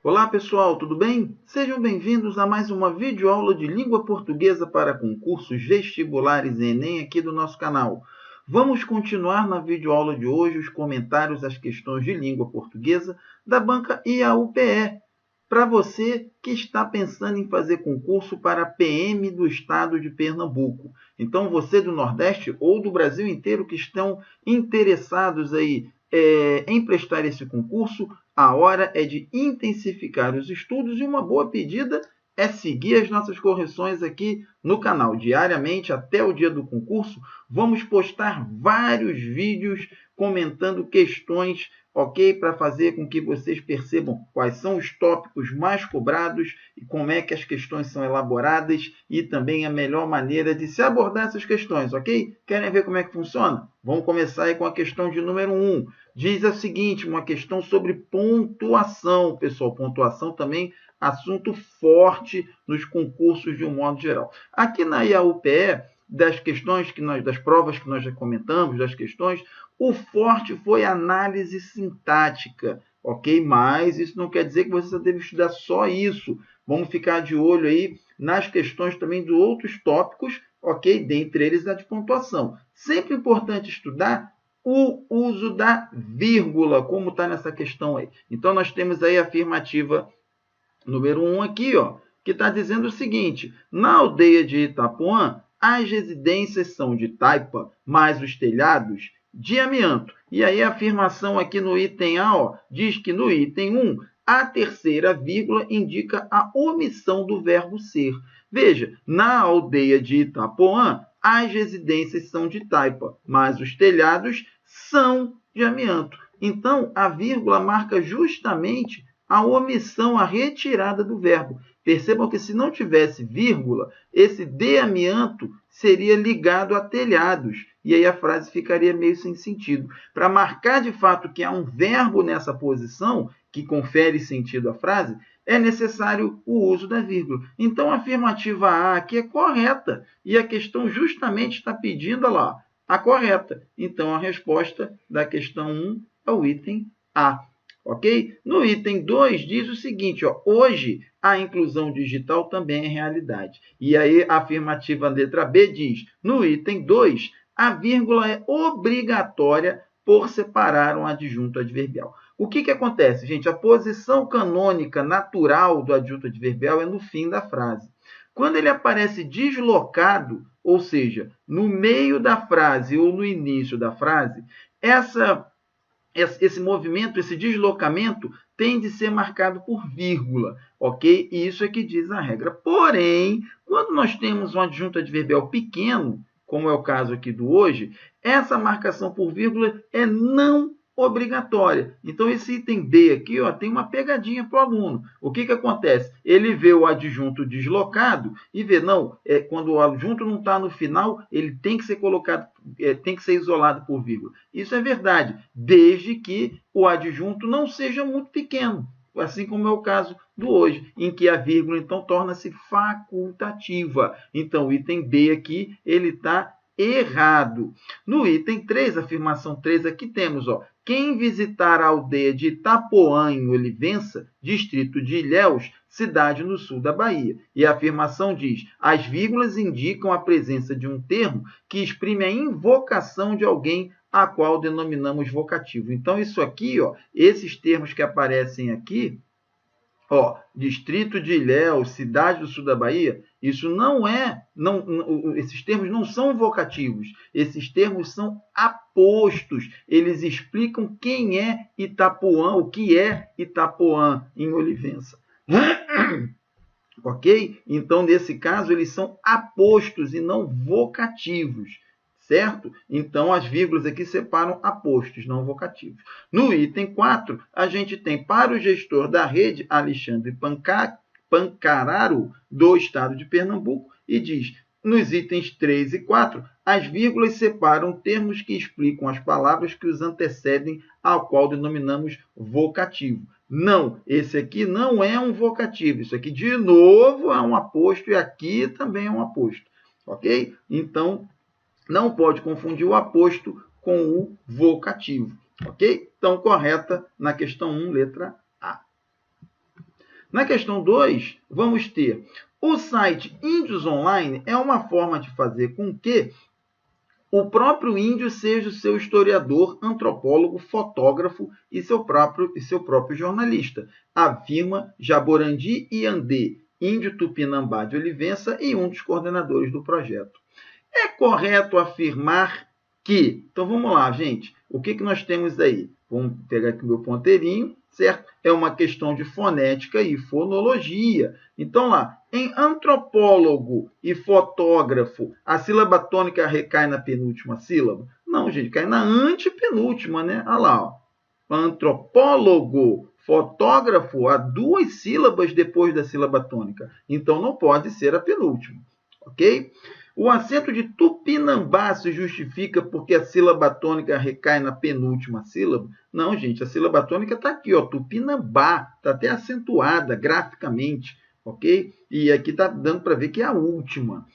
Olá pessoal, tudo bem? Sejam bem-vindos a mais uma videoaula de língua portuguesa para concursos vestibulares e Enem aqui do nosso canal. Vamos continuar na videoaula de hoje os comentários às questões de língua portuguesa da banca IAUPE, para você que está pensando em fazer concurso para PM do estado de Pernambuco. Então, você do Nordeste ou do Brasil inteiro que estão interessados aí em prestar esse concurso, a hora é de intensificar os estudos e uma boa pedida é seguir as nossas correções aqui no canal. Diariamente, até o dia do concurso, vamos postar vários vídeos comentando questões, ok? Para fazer com que vocês percebam quais são os tópicos mais cobrados e como é que as questões são elaboradas e também a melhor maneira de se abordar essas questões, ok? Querem ver como é que funciona? Vamos começar aí com a questão de número 1. Diz a seguinte, uma questão sobre pontuação, pessoal. Pontuação também assunto forte nos concursos de um modo geral. Aqui na IAUPE, das provas que nós já comentamos, das questões, o forte foi a análise sintática, ok? Mas isso não quer dizer que você deve estudar só isso. Vamos ficar de olho aí nas questões também de outros tópicos, ok? Dentre eles a de pontuação. Sempre importante estudar o uso da vírgula, como está nessa questão aí. Então, nós temos aí a afirmativa número 1 aqui, ó, que está dizendo o seguinte: na aldeia de Itapuã, as residências são de taipa, mas os telhados de amianto. E aí a afirmação aqui no item A, ó, diz que no item 1, a terceira vírgula indica a omissão do verbo ser. Veja, na aldeia de Itapuã, as residências são de taipa, mas os telhados são de amianto. Então, a vírgula marca justamente a omissão, a retirada do verbo. Percebam que se não tivesse vírgula, esse de amianto seria ligado a telhados, e aí a frase ficaria meio sem sentido. Para marcar de fato que há um verbo nessa posição, que confere sentido à frase, é necessário o uso da vírgula. Então, a afirmativa A aqui é correta, e a questão justamente está pedindo, olha lá, a correta. Então, a resposta da questão 1 é o item A. Ok? No item 2 diz o seguinte, ó, hoje a inclusão digital também é realidade. E aí a afirmativa letra B diz, no item 2, a vírgula é obrigatória por separar um adjunto adverbial. O que acontece, gente? A posição canônica natural do adjunto adverbial é no fim da frase. Quando ele aparece deslocado, ou seja, no meio da frase ou no início da frase, esse movimento, esse deslocamento, tem de ser marcado por vírgula, ok? E isso é que diz a regra. Porém, quando nós temos um adjunto adverbial pequeno, como é o caso aqui do hoje, essa marcação por vírgula é não obrigatória. Então, esse item B aqui, ó, tem uma pegadinha para o aluno. O que acontece? Ele vê o adjunto deslocado e vê, não, quando o adjunto não está no final, ele tem que ser colocado, tem que ser isolado por vírgula. Isso é verdade, desde que o adjunto não seja muito pequeno, assim como é o caso do hoje, em que a vírgula, então, torna-se facultativa. Então, o item B aqui, ele está errado. No item 3, afirmação 3, aqui temos, ó, quem visitar a aldeia de Itapoã, em Olivença, distrito de Ilhéus, cidade no sul da Bahia. E a afirmação diz, as vírgulas indicam a presença de um termo que exprime a invocação de alguém a qual denominamos vocativo. Então, isso aqui, ó, esses termos que aparecem aqui, ó, distrito de Ilhéus, cidade do sul da Bahia, isso esses termos não são vocativos, esses termos são apostos, eles explicam quem é Itapuã, o que é Itapuã em Olivença. Ok? Então, nesse caso, eles são apostos e não vocativos. Certo? Então, as vírgulas aqui separam apostos, não vocativos. No item 4, a gente tem para o gestor da rede, Alexandre Pancararo, do estado de Pernambuco, e diz, nos itens 3 e 4, as vírgulas separam termos que explicam as palavras que os antecedem, ao qual denominamos vocativo. Não, esse aqui não é um vocativo. Isso aqui, de novo, é um aposto e aqui também é um aposto. Ok? Então, não pode confundir o aposto com o vocativo. Ok? Então, correta na questão 1, letra A. Na questão 2, vamos ter o site Índios Online é uma forma de fazer com que o próprio índio seja o seu historiador, antropólogo, fotógrafo e seu próprio jornalista, afirma Jaborandi Iandê, índio Tupinambá de Olivença e um dos coordenadores do projeto. É correto afirmar que... Então vamos lá, gente. O que nós temos aí? Vamos pegar aqui o meu ponteirinho, certo? É uma questão de fonética e fonologia. Então lá, em antropólogo e fotógrafo, a sílaba tônica recai na penúltima sílaba? Não, gente, cai na antepenúltima, né? Olha lá, ó. Antropólogo, fotógrafo, há 2 sílabas depois da sílaba tônica. Então não pode ser a penúltima, ok? O acento de Tupinambá se justifica porque a sílaba tônica recai na penúltima sílaba? Não, gente, a sílaba tônica está aqui, ó, Tupinambá, está até acentuada graficamente, ok? E aqui está dando para ver que é a última.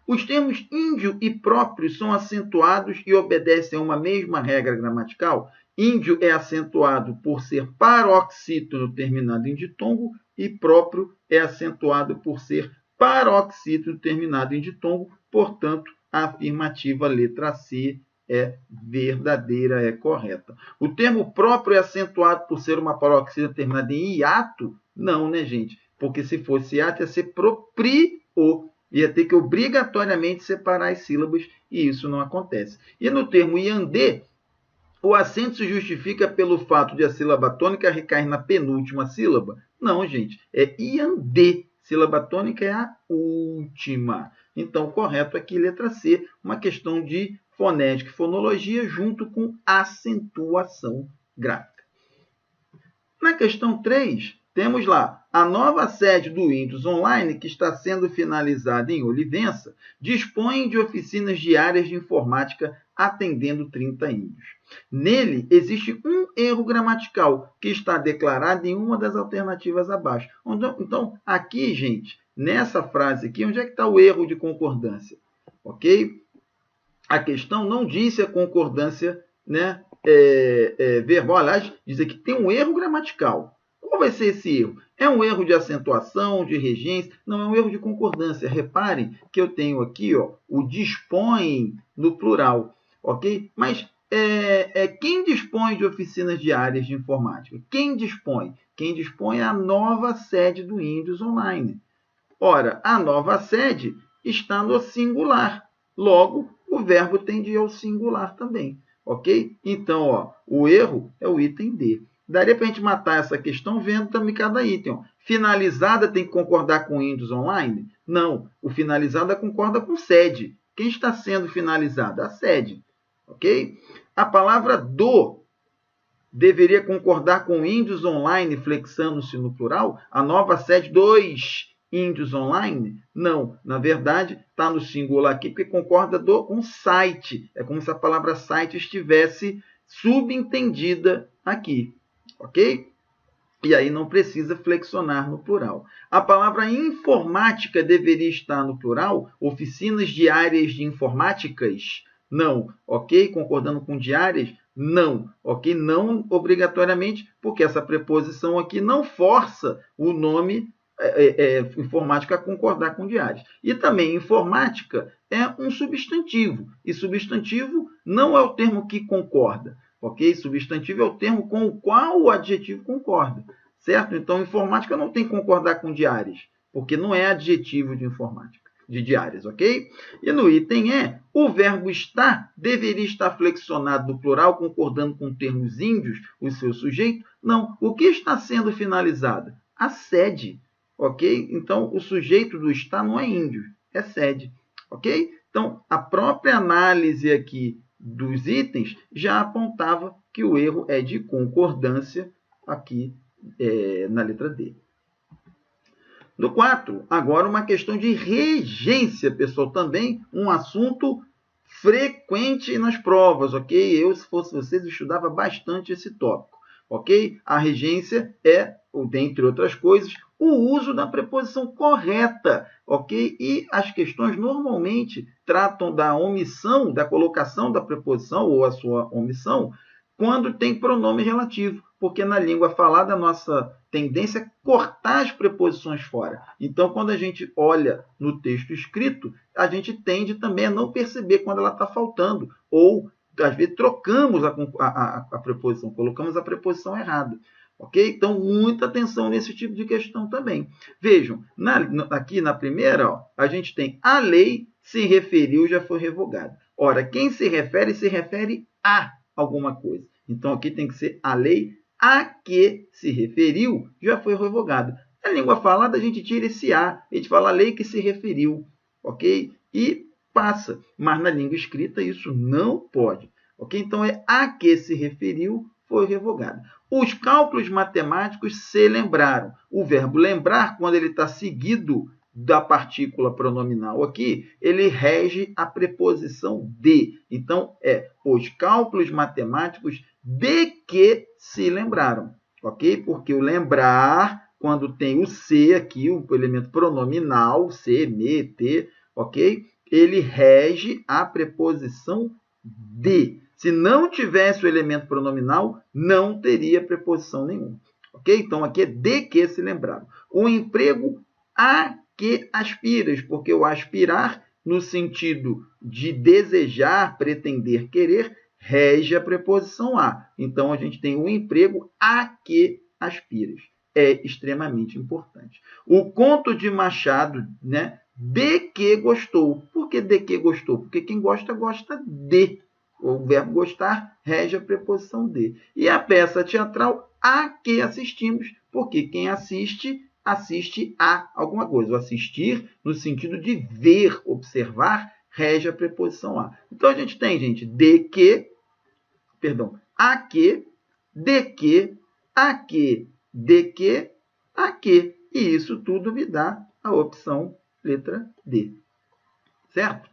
Os termos índio e próprio são acentuados e obedecem a uma mesma regra gramatical? Índio é acentuado por ser paroxítono terminado em ditongo e próprio é acentuado por ser paroxítono terminado em ditongo. Portanto, a afirmativa letra C é verdadeira, é correta. O termo próprio é acentuado por ser uma paroxítono terminada em hiato? Não, né, gente? Porque se fosse hiato, ia ser proprio. Ia ter que obrigatoriamente separar as sílabas, e isso não acontece. E no termo iandê, o acento se justifica pelo fato de a sílaba tônica recair na penúltima sílaba? Não, gente, é iandê. Sílaba tônica é a última. Então, correto aqui, letra C, uma questão de fonética e fonologia junto com acentuação gráfica. Na questão 3, temos lá a nova sede do Índios Online, que está sendo finalizada em Olivença, dispõe de oficinas diárias de informática atendendo 30 índios. Nele, existe um erro gramatical que está declarado em uma das alternativas abaixo. Então, aqui, gente, nessa frase aqui, onde é que está o erro de concordância? Ok? A questão não disse a concordância, né, verbal. Aliás, diz aqui que tem um erro gramatical. Qual vai ser esse erro? É um erro de acentuação, de regência? Não, é um erro de concordância. Reparem que eu tenho aqui, ó, o dispõe no plural, ok? Mas quem dispõe de oficinas diárias de informática? Quem dispõe? Quem dispõe é a nova sede do Índios Online. Ora, a nova sede está no singular. Logo, o verbo tende ao singular também, ok? Então, ó, o erro é o item D. Daria para a gente matar essa questão vendo também cada item. Ó. Finalizada tem que concordar com Índios Online? Não, o finalizada concorda com sede. Quem está sendo finalizada? A sede, ok? A palavra do deveria concordar com Índios Online, flexando-se no plural? A nova sede dos Índios Online? Não, na verdade, está no singular aqui, porque concorda com site. É como se a palavra site estivesse subentendida aqui, ok? E aí não precisa flexionar no plural. A palavra informática deveria estar no plural? Oficinas diárias de informáticas? Não, ok? Concordando com diárias? Não, ok? Não obrigatoriamente, porque essa preposição aqui não força o nome informática a concordar com diárias. E também informática é um substantivo, e substantivo não é o termo que concorda, ok? Substantivo é o termo com o qual o adjetivo concorda, certo? Então, informática não tem que concordar com diárias, porque não é adjetivo de informática, de diárias, ok? E no item E, o verbo estar deveria estar flexionado no plural, concordando com termos índios, o seu sujeito? Não. O que está sendo finalizado? A sede. Ok? Então, o sujeito do estar não é índio, é sede. Ok? Então, a própria análise aqui dos itens já apontava que o erro é de concordância aqui na letra D. No 4, agora uma questão de regência, pessoal, também um assunto frequente nas provas, ok? Eu, se fosse vocês, estudava bastante esse tópico, ok? A regência é, dentre outras coisas, o uso da preposição correta, ok? E as questões normalmente tratam da omissão, da colocação da preposição ou a sua omissão quando tem pronome relativo, porque na língua falada a nossa tendência é cortar as preposições fora. Então, quando a gente olha no texto escrito, a gente tende também a não perceber quando ela está faltando, ou às vezes trocamos a preposição, colocamos a preposição errada. Ok? Então, muita atenção nesse tipo de questão também. Vejam, aqui na primeira, ó, a gente tem a lei se referiu, já foi revogada. Ora, quem se refere a alguma coisa. Então, aqui tem que ser a lei a que se referiu, já foi revogada. Na língua falada, a gente tira esse a, a gente fala a lei que se referiu, ok? E passa. Mas na língua escrita, isso não pode. Ok? Então, é a que se referiu, foi revogada. Os cálculos matemáticos se lembraram. O verbo lembrar, quando ele está seguido da partícula pronominal aqui, ele rege a preposição de. Então, os cálculos matemáticos de que se lembraram. Ok? Porque o lembrar, quando tem o se aqui, o elemento pronominal, se, me, te, ok? Ele rege a preposição de. Se não tivesse o elemento pronominal, não teria preposição nenhuma. Ok? Então, aqui é de que se lembraram. O emprego a que aspiras, porque o aspirar, no sentido de desejar, pretender, querer, rege a preposição a. Então, a gente tem o emprego a que aspiras. É extremamente importante. O conto de Machado, né? De que gostou. Por que de que gostou? Porque quem gosta, gosta de. O verbo gostar rege a preposição de. E a peça teatral a que assistimos, porque quem assiste, assiste a alguma coisa. O assistir, no sentido de ver, observar, rege a preposição a. Então, a gente tem, gente, de que, perdão, a que, de que, a que, de que, a que. E isso tudo me dá a opção letra D. Certo?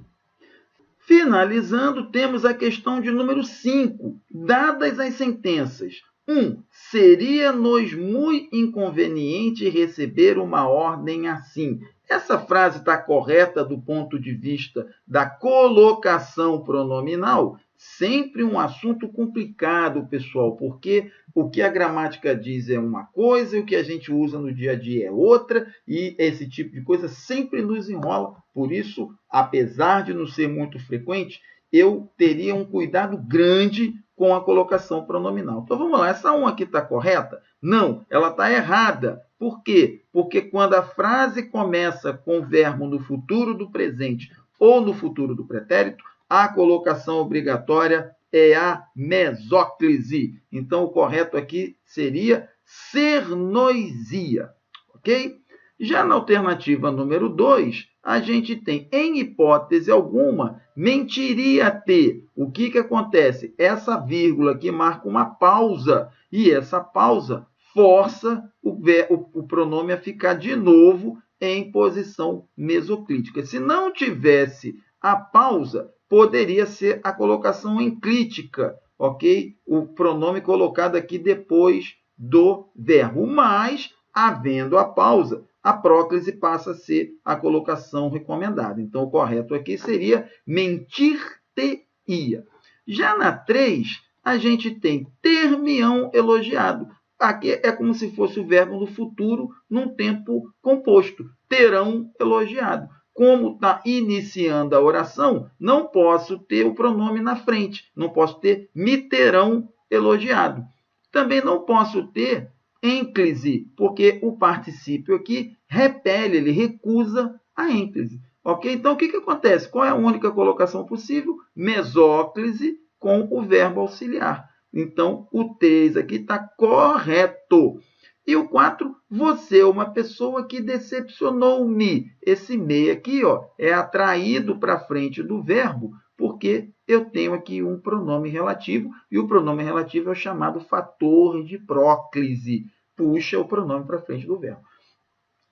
Finalizando, temos a questão de número 5. Dadas as sentenças. 1. Seria-nos muito inconveniente receber uma ordem assim. Essa frase está correta do ponto de vista da colocação pronominal? Sempre um assunto complicado, pessoal, porque o que a gramática diz é uma coisa e o que a gente usa no dia a dia é outra, e esse tipo de coisa sempre nos enrola. Por isso, apesar de não ser muito frequente, eu teria um cuidado grande com a colocação pronominal. Então, vamos lá. Essa 1 aqui está correta? Não, ela está errada. Por quê? Porque quando a frase começa com o verbo no futuro do presente ou no futuro do pretérito, a colocação obrigatória é a mesóclise. Então, o correto aqui seria ser-nos-ia. Ok? Já na alternativa número 2, a gente tem, em hipótese alguma, mentiria-te. O que acontece? Essa vírgula aqui marca uma pausa, e essa pausa força o pronome a ficar de novo em posição mesoclítica. Se não tivesse a pausa, poderia ser a colocação enclítica, ok? O pronome colocado aqui depois do verbo. Mas, havendo a pausa, a próclise passa a ser a colocação recomendada. Então, o correto aqui seria mentir-te-ia. Já na 3, a gente tem ter-me-ão elogiado. Aqui é como se fosse o verbo no futuro num tempo composto. Terão elogiado. Como está iniciando a oração, não posso ter o pronome na frente. Não posso ter me terão elogiado. Também não posso ter ênclise, porque o particípio aqui repele, ele recusa a ênclise. Ok? Então, o que acontece? Qual é a única colocação possível? Mesóclise com o verbo auxiliar. Então, o 3 aqui está correto. E o 4, você é uma pessoa que decepcionou-me. Esse me aqui, ó, é atraído para frente do verbo, porque eu tenho aqui um pronome relativo, e o pronome relativo é o chamado fator de próclise. Puxa o pronome para frente do verbo.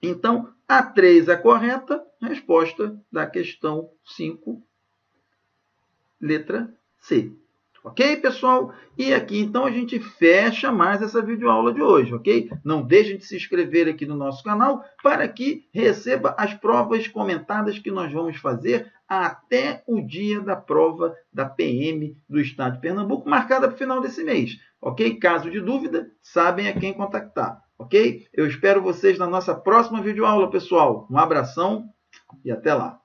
Então, a 3 é correta, resposta da questão 5, letra C. Ok, pessoal? E aqui, então, a gente fecha mais essa videoaula de hoje, ok? Não deixem de se inscrever aqui no nosso canal para que receba as provas comentadas que nós vamos fazer até o dia da prova da PM do Estado de Pernambuco, marcada para o final desse mês, ok? Caso de dúvida, sabem a quem contactar, ok? Eu espero vocês na nossa próxima videoaula, pessoal. Um abração e até lá!